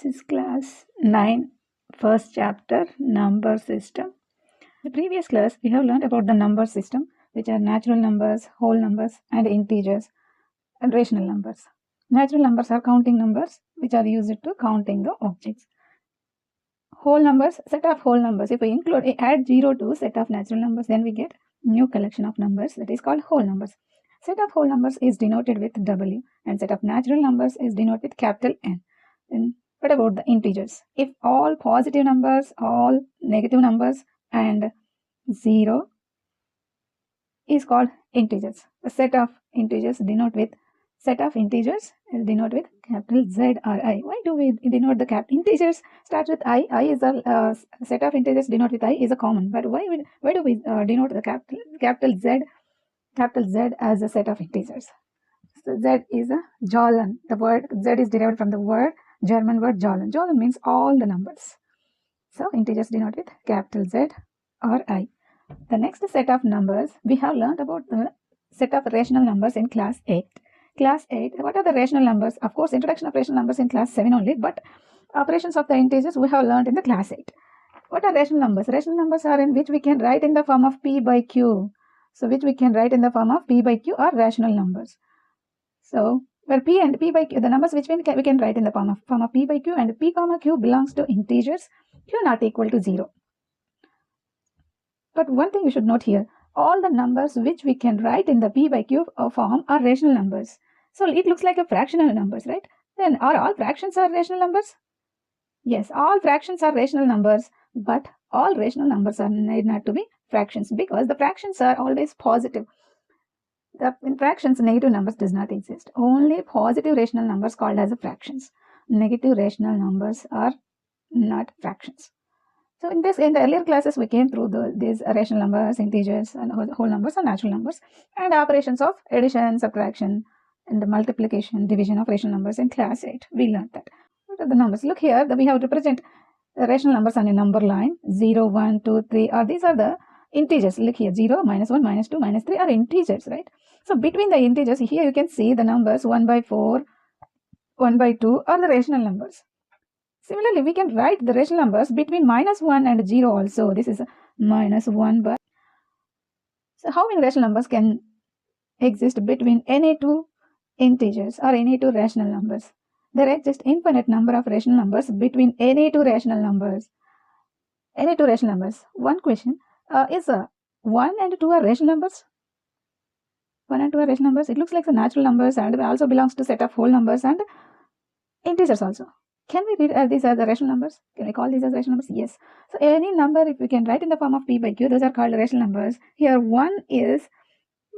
This is class 9, first chapter, number system. In the previous class, we have learned about the number system, which are natural numbers, whole numbers, and integers, and rational numbers. Natural numbers are counting numbers, which are used to counting the objects. Whole numbers, set of whole numbers. If we add 0 to set of natural numbers, then we get new collection of numbers that is called whole numbers. Set of whole numbers is denoted with W, and set of natural numbers is denoted with capital N. Then what about the integers? If all positive numbers, all negative numbers, and 0 is called integers. The set of integers denote with capital Z or I. Why do we denote the integers starts with I? I is a set of integers denote with I is a common. But why do we denote the capital Z as a set of integers? So Z is a Zahlen. The word Z is derived from the German word Zahlen. Zahlen means all the numbers. So integers denote with capital Z or I. The next set of numbers, we have learned about the set of rational numbers in class 8. Class 8, what are the rational numbers? Of course, introduction of rational numbers in class 7 only, but operations of the integers we have learned in the class 8. What are rational numbers? Rational numbers are in which we can write in the form of P by Q. So which we can write in the form of P by Q are rational numbers. So where P and P by Q, the numbers which we can write in the form of P by Q, and P comma Q belongs to integers, Q not equal to 0. But one thing you should note here, all the numbers which we can write in the P by Q form are rational numbers. So it looks like a fractional numbers, right? Then are all fractions are rational numbers? Yes, all fractions are rational numbers, but all rational numbers are need not to be fractions, because the fractions are always positive. In fractions, negative numbers does not exist. Only positive rational numbers called as fractions. Negative rational numbers are not fractions. So in the earlier classes, we came through these rational numbers, integers, and whole numbers and natural numbers, and operations of addition, subtraction, and the multiplication, division of rational numbers in class 8. We learned that. What are the numbers? Look here, we have to represent the rational numbers on a number line. 0, 1, 2, 3, these are the integers. Look here, 0, -1, -2, -3 are integers, right? So between the integers, here you can see the numbers 1 by 4, 1 by 2 are the rational numbers. Similarly, we can write the rational numbers between -1 and 0 also. This is -1 by. So how many rational numbers can exist between any two integers or any two rational numbers? There exist infinite number of rational numbers between any two rational numbers. Any two rational numbers. One question, is 1 and 2 are rational numbers? 1 and 2 are rational numbers. It looks like the natural numbers and also belongs to set of whole numbers and integers also. Can we read these as the rational numbers? Can we call these as rational numbers? Yes. So any number, if we can write in the form of P by Q, those are called rational numbers. Here 1 is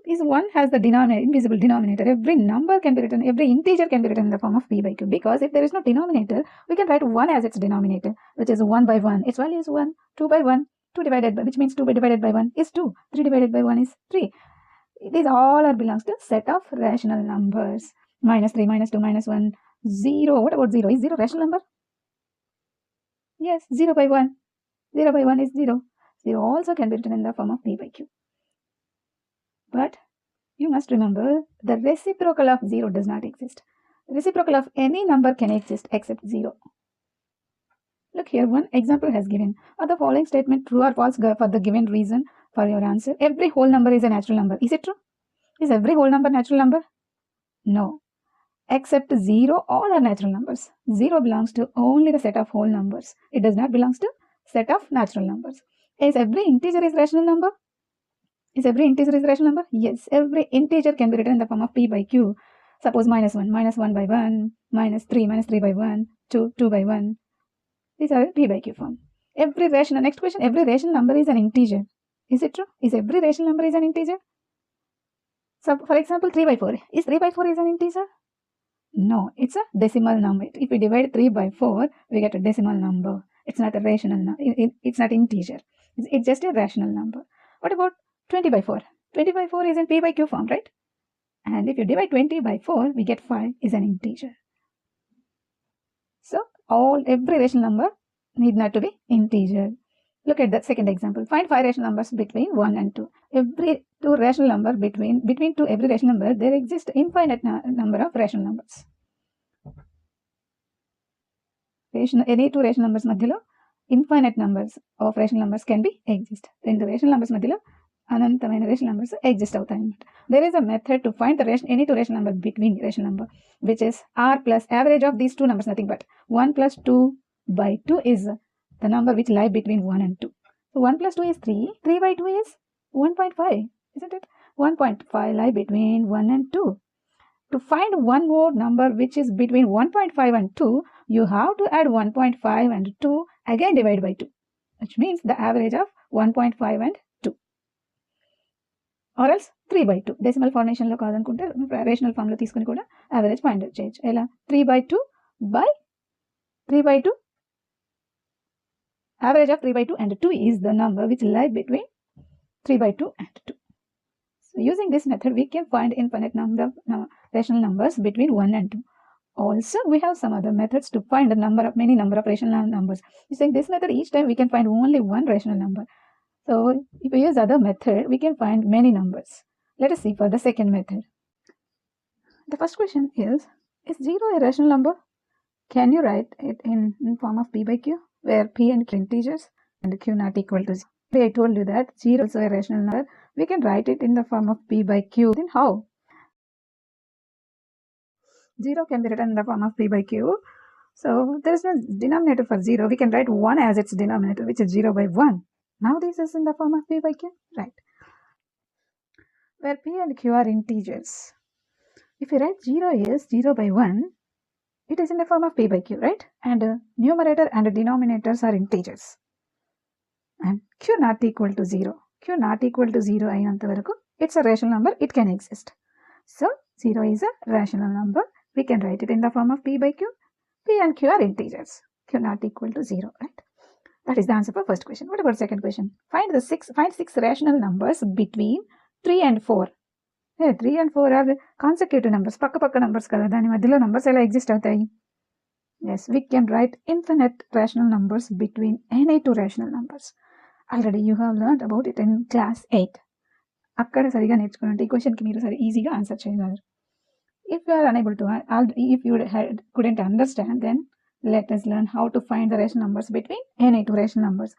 1 has the denominator, invisible denominator. Every number can be written, every integer can be written in the form of P by Q, because if there is no denominator, we can write 1 as its denominator, which is 1 by 1. Its value is 1. 2 by 1, 2 divided by, which means 2 divided by 1 is 2. 3 divided by 1 is 3. These all are belongs to set of rational numbers. -3, -2, -1. 0. What about 0? Is 0 rational number? Yes, 0 by 1. 0 by 1 is 0. 0 also can be written in the form of P by Q. But you must remember the reciprocal of 0 does not exist. The reciprocal of any number can exist except 0. Look here, one example has given. Are the following statement true or false for the given reason for your answer? Every whole number is a natural number. Is it true? Is every whole number natural number? No. Except 0, all are natural numbers. 0 belongs to only the set of whole numbers. It does not belong to set of natural numbers. Is every integer is rational number? Is every integer is rational number? Yes, every integer can be written in the form of P by Q. Suppose -1, -1 by 1, -3 by 1, 2 by 1. These are P by Q form. Every rational, next question, every rational number is an integer. Is it true? Is every rational number is an integer? So for example, 3 by 4. Is 3 by 4 is an integer? No, it's a decimal number. If we divide 3 by 4, we get a decimal number. It's not a rational number. It's not integer. It's just a rational number. What about 20 by 4? 20 by 4 is in P by Q form, right? And if you divide 20 by 4, we get 5 is an integer. So every rational number need not to be integer. Look at that second example. Find 5 rational numbers between 1 and 2. Every two rational number between two every rational number, there exists infinite number of rational numbers. any two rational numbers మధ్యలో infinite numbers of rational numbers can be exist. రెండు rational numbers మధ్యలో అనంతమైన rational numbers exist అవుతాయి అన్నమాట. There is a method to find the any two rational number between rational number, which is r plus average of these two numbers, nothing but 1 plus 2 by 2 is the number which lie between 1 and 2. So 1 plus 2 is 3, 3 by 2 is 1.5, isn't it? 1.5 lie between 1 and 2. To find one more number which is between 1.5 and 2, you have to add 1.5 and 2 again divide by 2, which means the average of 1.5 and 2. Or else 3 by 2. Decimal formation లో కాదనుకుంటే rational form లో తీసుకుని కూడా average find చేయొచ్చు. ఎలా 3 by 2 by 3 by 2. Average of 3 by 2 and 2 is the number which lie between 3 by 2 and 2. So using this method, we can find infinite number of rational numbers between 1 and 2. Also, we have some other methods to find the many number of rational numbers. Using this method, each time we can find only one rational number. So if we use other method, we can find many numbers. Let us see for the second method. The first question is 0 a rational number? Can you write it in form of p by q, where p and q integers and q not equal to 0? I told you that 0 is a rational number. We can write it in the form of p by q. Then how? 0 can be written in the form of p by q. So there is no denominator for 0. We can write 1 as its denominator, which is 0 by 1. Now this is in the form of p by q, right? Where p and q are integers. If we write 0 is 0 by 1, it is in the form of p by q, right? And numerator and denominators are integers. And q not equal to 0. Q not equal to 0 అయినంత వరకు it's a rational number, it can exist. So 0 is a rational number. We can write it in the form of p by q. P and q are integers. Q not equal to 0, right? That is the answer for first question. What about second question? Find 6 rational numbers between 3 and 4. 3 and 4 are consecutive numbers. పక్క numbers కదా, దాని మధ్యలో numbers ఎలా exist అవుతాయి? Yes, we can write infinite rational numbers between any two rational numbers. Already you have learned about it in class 8. అక్కడ సరిగా నేర్చుకున్నట్టు ఈ క్వశ్చన్కి మీరు సరి ఈజీగా ఆన్సర్ చేయగలరు. If you are unable to, if you couldn't understand, then let us learn how to find the rational numbers between any two rational numbers.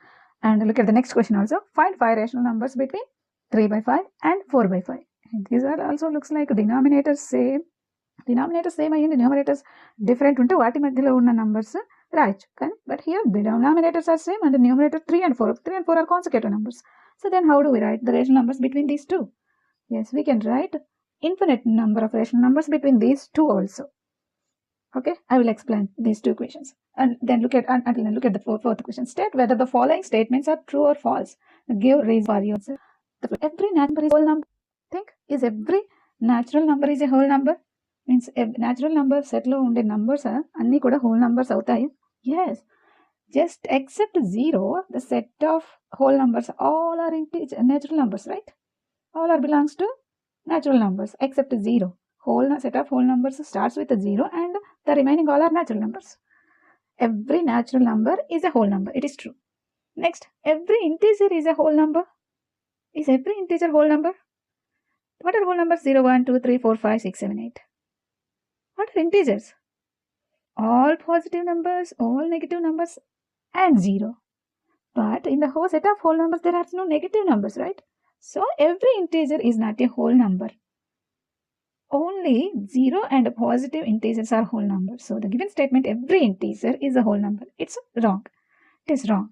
And look at the next question also. Find 5 rational numbers between 3 by 5 and 4 by 5. And these are also looks like denominators same. Denominators same అయ్యింది, numerators different ఉంటే వాటి మధ్యలో ఉన్న numbers రాయొచ్చు. కానీ but here the denominators are same and the numerator 3 and 4. 3 and 4 are consecutive numbers. So then how do we write the rational numbers between these two? Yes, we can write infinite number of rational numbers between these two also. Okay, I will explain these two equations. And then look at the fourth question. State whether the following statements are true or false. Give reason for your answer. Every number is a whole number. Think, is every natural number is a whole number? Means natural number set lo unde numbers anni kuda whole numbers avutayi? Yes, just except 0, the set of whole numbers all are natural numbers, right? All are belongs to natural numbers except 0. Whole set of whole numbers starts with 0 and the remaining all are natural numbers. Every natural number is a whole number. It is true. Next, every integer is a whole number. Is every integer whole number? What are whole numbers? 0, 1, 2, 3, 4, 5, 6, 7, 8. What are integers? All positive numbers, all negative numbers, and 0. But in the whole set of whole numbers, there are no negative numbers, right? So every integer is not a whole number. Only 0 and positive integers are whole numbers. So the given statement, every integer is a whole number. It's wrong. It is wrong.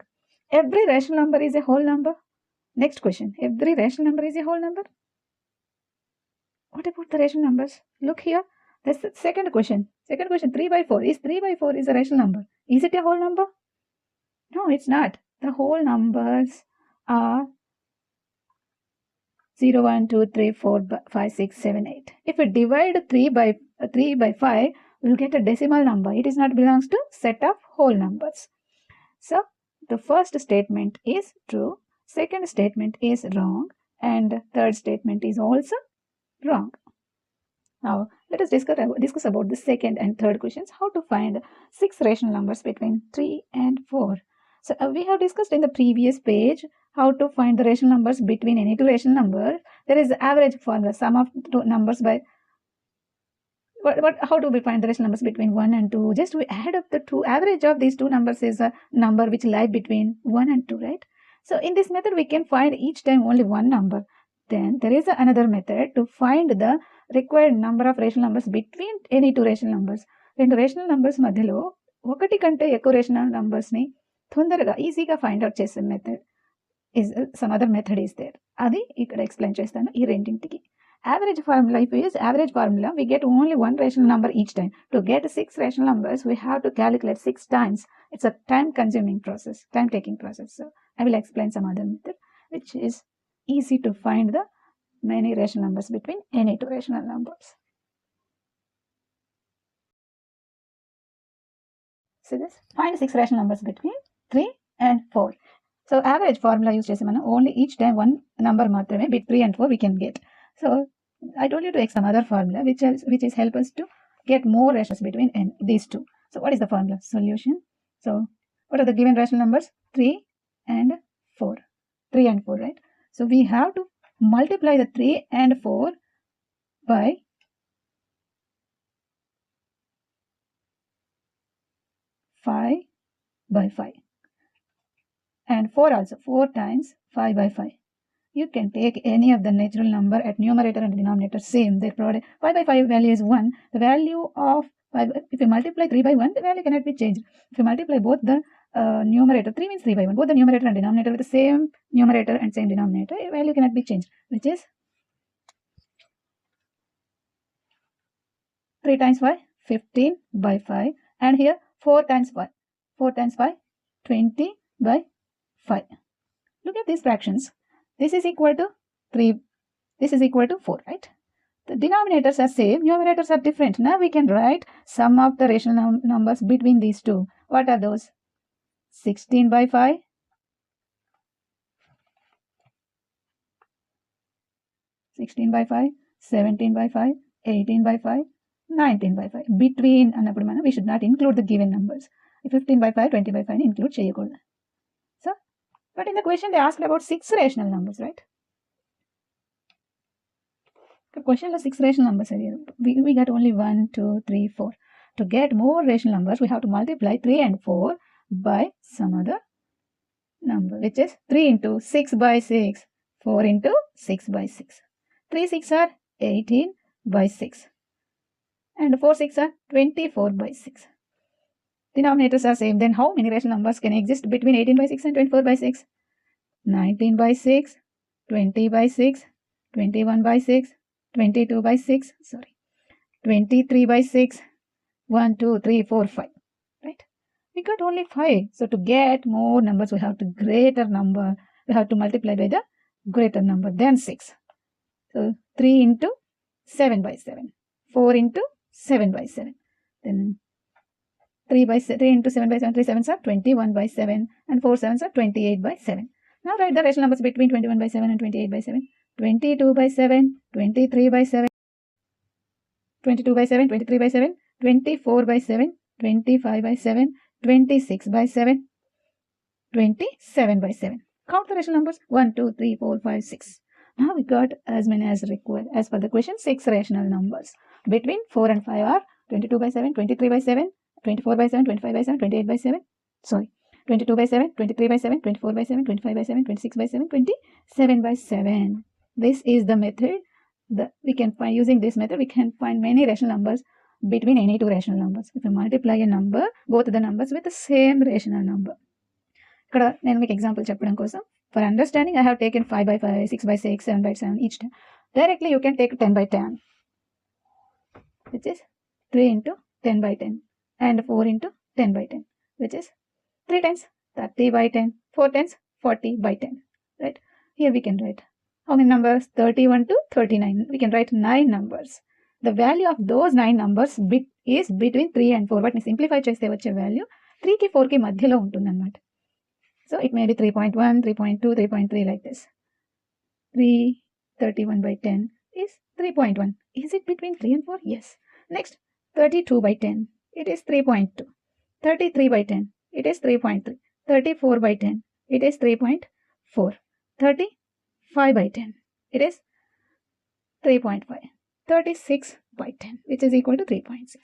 Every rational number is a whole number. Next question. Every rational number is a whole number. What about the rational numbers? Look here. That's the second question. 3 by 4. Is 3 by 4 is a rational number? Is it a whole number? No, it's not. The whole numbers are 0, 1, 2, 3, 4, 5, 6, 7, 8. If we divide 3 by 5, we'll get a decimal number. It is not belongs to set of whole numbers. So the first statement is true, second statement is wrong, and third statement is also wrong. Now let us discuss about the second and third questions. How to find 6 rational numbers between 3 and 4. So we have discussed in the previous page how to find the rational numbers between any two rational numbers. There is the average formula, sum of two numbers by How do we find the rational numbers between 1 and 2? Just we add up the two. Average of these two numbers is a number which lie between 1 and 2, right? So in this method, we can find each time only one number. Then there is another method to find the required number of rational numbers between any two rational numbers. రెండు rational numbers మధ్యలో ఒకటి కంటే ఎక్కువ rational numbers ని తొందరగా ఈజీగా find out చేసే method is some other method is there. అది ఇక్కడ ఎక్స్ప్లెయిన్ చేస్తాను ఈ రెండింటికి. Average formula, if we use average formula, we get only one rational number each time. To get 6 rational numbers, we have to calculate 6 times. It's a time-consuming process, time-taking process. So I will explain some other method, which is easy to find the many rational numbers between any two rational numbers. See this? Find 6 rational numbers between 3 and 4. So average formula use చేసి మనం only each time one number మాత్రమే between 3 and 4 we can get. So I told you to take some other formula which is help us to get more rationals between these two. So what is the formula? Solution. So what are the given rational numbers? 3 and 4. 3 and 4, right? So we have to multiply the 3 and 4 by 5 by 5. And 4 also. 4 times 5 by 5. You can take any of the natural number at numerator and denominator same. They provide 5 by 5 value is 1. The value of 5, if you multiply 3 by 1, the value cannot be changed. If you multiply both the numerator, 3 means 3 by 1, both the numerator and denominator with the same numerator and same denominator, the value cannot be changed, which is 3 times 5, 15 by 5. And here 4 times 5. 4 times 5, 20 by 5. Look at these fractions. This is equal to 3. This is equal to 4, right? The denominators are same, numerators are different. Now we can write sum of the rational numbers between these two. What are those? 16 by 5. 16 by 5, 17 by 5, 18 by 5, 19 by 5. Between అన్నప్పుడు మనం we should not include the given numbers. 15 by 5, 20 by 5 include చేయకూడదు. So, but in the question they asked about 6 rational numbers, right? The question is 6 rational numbers. We got only 1, 2, 3, 4. To get more rational numbers, we have to multiply 3 and 4 by some other number, which is 3 into 6 by 6, 4 into 6 by 6. 3 6 are 18 by 6. And 4 6 are 24 by 6. Denominators are same. Then how many rational numbers can exist between 18 by 6 and 24 by 6? 19 by 6, 20 by 6, 21 by 6, 22 by 6, 23 by 6, 1, 2, 3, 4, 5, right? We got only 5. So to get more numbers, we have to greater number. We have to multiply by the greater number than 6. So 3 into 7 by 7, 4 into 7 by 7. Then 3 into 7 by 7, 3 7s are 21 by 7 and 4 7s are 28 by 7. Now write the rational numbers between 21 by 7 and 28 by 7. 22 by 7, 23 by 7, 22 by 7, 23 by 7, 24 by 7, 25 by 7, 26 by 7, 27 by 7. Count the rational numbers 1, 2, 3, 4, 5, 6. Now we got as many as required. As per the question, 6 rational numbers. Between 4 and 5 are 22 by 7, 23 by 7, 24 by 7, 25 by 7, 28 by 7. 22 by 7, 23 by 7, 24 by 7, 25 by 7, 26 by 7, 27 by 7. This is the method that we can find. Using this method, we can find many rational numbers between any two rational numbers. If you multiply a number, both the numbers with the same rational number. ఇక్కడ నేను మీకు example చెప్పడం కోసం for understanding I have taken 5 by 5, 6 by 6, 7 by 7 each time. Directly you can take 10 by 10, which is 3 into 10 by 10 and 4 into 10 by 10, which is 3 times 30 by 10, 4 times 40 by 10, right? Here we can write how many numbers? 31 to 39. We can write 9 numbers. The value of those 9 numbers is between 3 and 4. But simplify చేస్తే వచ్చే value 3 కి 4 కి మధ్యలో ఉంటుందన్నమాట. So it may be 3.1, 3.2, 3.3 like this. 331 by 10 is 3.1. Is it between 3 and 4? Yes. Next, 32 by 10. It is 3.2. 33 by 10. It is 3.3. 34 by 10. It is 3.4. 35 by 10. It is 3.5. 36 by 10, which is equal to 3.6.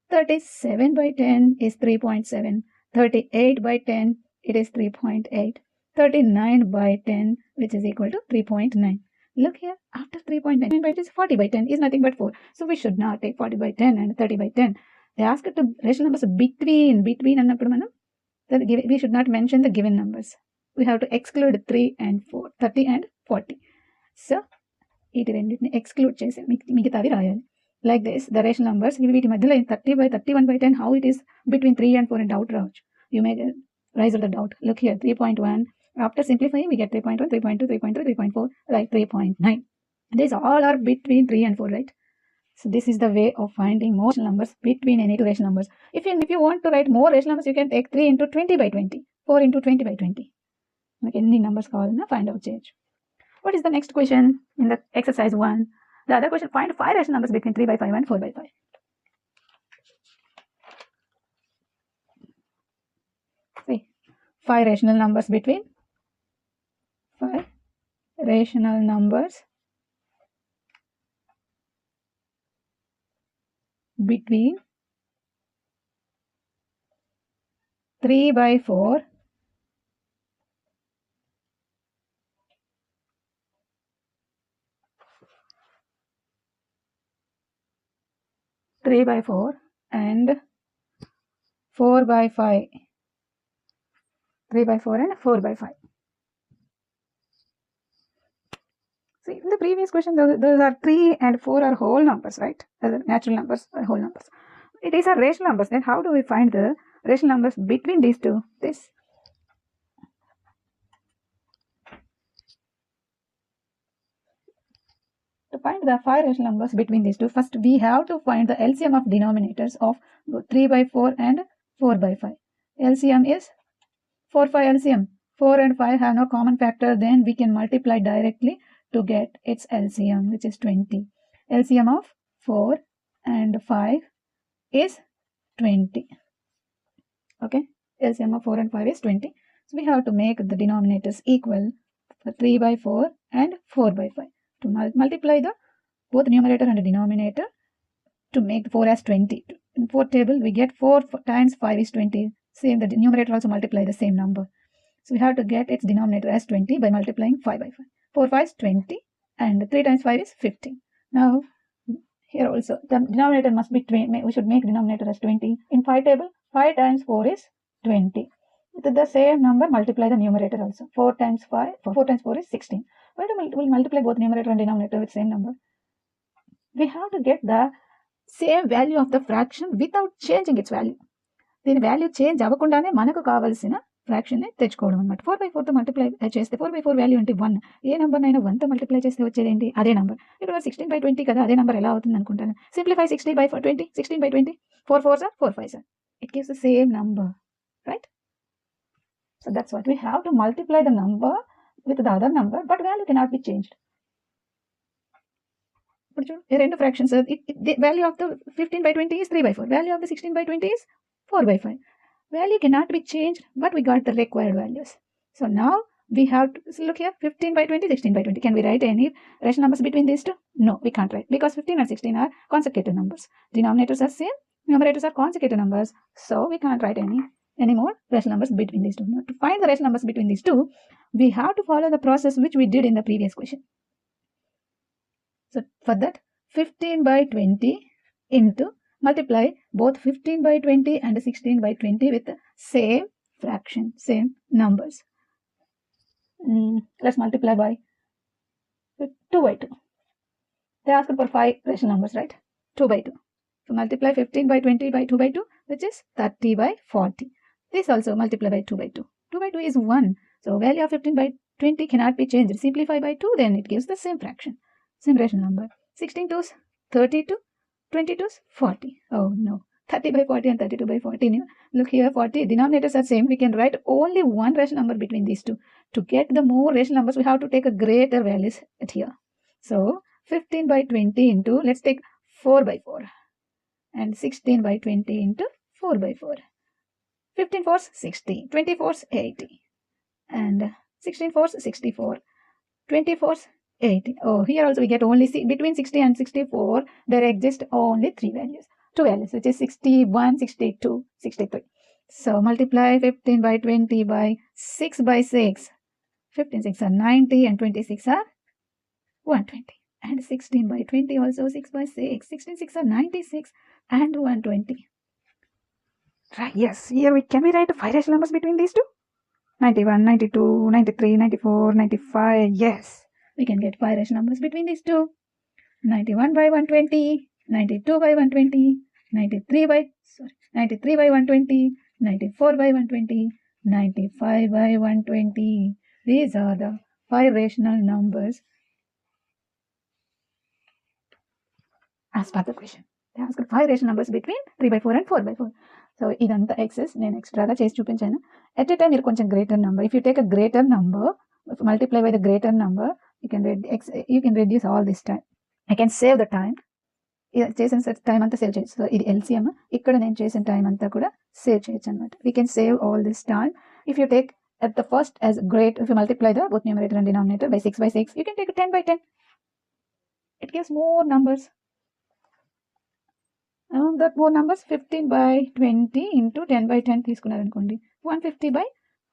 37 by 10 is 3.7. 38 by 10, it is 3.8. 39 by 10, which is equal to 3.9. Look here, after 3.9 by 10 is 40 by 10 is nothing but 4. So we should not take 40 by 10 and 30 by 10. They ask to rational numbers between అన్నప్పుడు మనం we should not mention the given numbers. We have to exclude 3 and 4, 30 and 40. So వీటి రెండింటిని exclude చేసి మిగతావి రాయాలి. Like this, the rational numbers, వీటి మధ్యలో 30 by 31 by 10, how it is between 3 and 4 in doubt రావచ్చు. You may raise the doubt. Look here, 3.1. After simplifying, we get 3.1, 3.2, 3.3, 3.4, like 3.9. These all are between 3 and 4, right? So this is the way of finding more numbers between any two rational numbers. If you want to write more rational numbers, you can take 3 into 20 by 20, 4 into 20 by 20. Okay, any numbers కావాలన్నా find out change. What is the next question in the exercise 1? The other question, find 5 rational numbers between 3 by 5 and 4 by 5. See, 5 rational numbers between 5 rational numbers between 3 by 4 3 by 4 and 4 by 5. 3 by 4 and 4 by 5. See, in the previous question, those are 3 and 4 are whole numbers, right? Natural numbers are whole numbers. These are rational numbers. Then how do we find the rational numbers between these two? This. To find the 5 rational numbers between these two, first we have to find the LCM of denominators of 3 by 4 and 4 by 5. LCM is 4, 5 LCM. 4 and 5 have no common factor, then we can multiply directly to get its LCM, which is 20. LCM of 4 and 5 is 20. Okay, LCM of 4 and 5 is 20. So we have to make the denominators equal for 3 by 4 and 4 by 5. To multiply the both numerator and denominator to make 4 as 20. In 4th table, we get 4 times 5 is 20. Same, the numerator also multiply the same number. So we have to get its denominator as 20 by multiplying 5 by 5. 4 5 is 20 and 3 times 5 is 15. Now here also the denominator must be 20. We should make denominator as 20. In 5 table, 5 times 4 is 20. With the same number, multiply the numerator also. 4 times 4 is 16. Why do we multiply both numerator and denominator with same number? We have to get the same value of the fraction without changing its value. దీని value change అవ్వకుండానే మనకు కావాల్సిన ఫ్రాక్షన్ని తెచ్చుకోవడం అనమాట. 4 by 4తో multiply చేస్తే 4 by 4 value అంటే 1. ఏ నెంబర్నైనా 1తో multiply చేస్తే వచ్చేది ఏంటి? అదే నెంబర్. ఇక్కడ 16 by 20 కదా, అదే నెంబర్ ఎలా అవుతుంది అనుకుంటాను. Simplify 60 by 20, 16 by 20, 4 4s are 4 5s are. It gives the same number, right? So that's what we have to multiply the number with the other number, but value cannot be changed. రెండు fractions, the value of the 15 by 20 is 3 by 4. Value of the 16 by 20 is 4 by 5. Value cannot be changed, but we got the required values. So now we have to look here, 15 by 20, 16 by 20. Can we write any rational numbers between these two? No, we can't write, because 15 and 16 are consecutive numbers. Denominators are same, numerators are consecutive numbers. So we can't write any more rational numbers between these two. Now, to find the rational numbers between these two, we have to follow the process which we did in the previous question. So for that, 15 by 20 into multiply both 15 by 20 and 16 by 20 with the same fraction, same numbers. Let's multiply by 2 by 2. They asked for 5 rational numbers, right? 2 by 2. So multiply 15 by 20 by 2 by 2, which is 30 by 40. This also multiply by 2 by 2. 2 by 2 is 1. So value of 15 by 20 cannot be changed. Simplify by 2, then it gives the same fraction, same rational number. 16 2s 32, 22s 40. Oh no, 30 by 40 and 32 by 40. Look here, 40 denominators are same. We can write only one rational number between these two. To get the more rational numbers, we have to take a greater values at here. So 15 by 20 into, let's take 4 by 4 and 16 by 20 into 4 by 4. 15 4s 60, 20 4s 80 and 16 4s 64, 20 4s 18. Oh, here also we get only between 60 and 64, there exist only two values, which is 61, 62, 63. So multiply 15 by 20 by 6 by 6. 15 6 are 90 and 26 are 120. And 16 by 20 also 6 by 6. 16 6 are 96 and 120. Right, yes. Here can we write 5 rational numbers between these two? 91, 92, 93, 94, 95. Yes, we can get 5 rational numbers between these two. 91 by 120, 92 by 120, 93 by 120, 94 by 120, 95 by 120. These are the 5 rational numbers as per the question. They asked 5 rational numbers between 3 by 4 and 4 by 4. So ఇదంతా excess నేను ఎక్స్ట్రాగా చేసి చూపించాను. At a time మీరు కొంచెం greater number, if you take a greater number, multiply by the greater number, you can reduce all this time. I can save the time. చేసిన time అంతా save చేయొచ్చు. సో ఇది ఎల్సిఎం. ఇక్కడ నేను చేసిన time అంతా కూడా సేవ్ చేయొచ్చు అనమాట. We can save all this time. If you take at the first as great, if you multiply the both numerator and denominator by 6 by 6, you can take 10 by 10. It gives more numbers. That more numbers 15 by 20 into 10 by 10 తీసుకున్నారనుకోండి, 150 by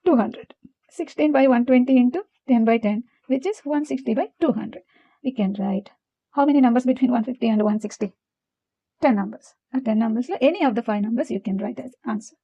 200. 16 by 120 into 10 by 10, which is 160 by 200. We can write how many numbers between 150 and 160? 10 numbers. 10 numbers, any of the 5 numbers you can write as answer.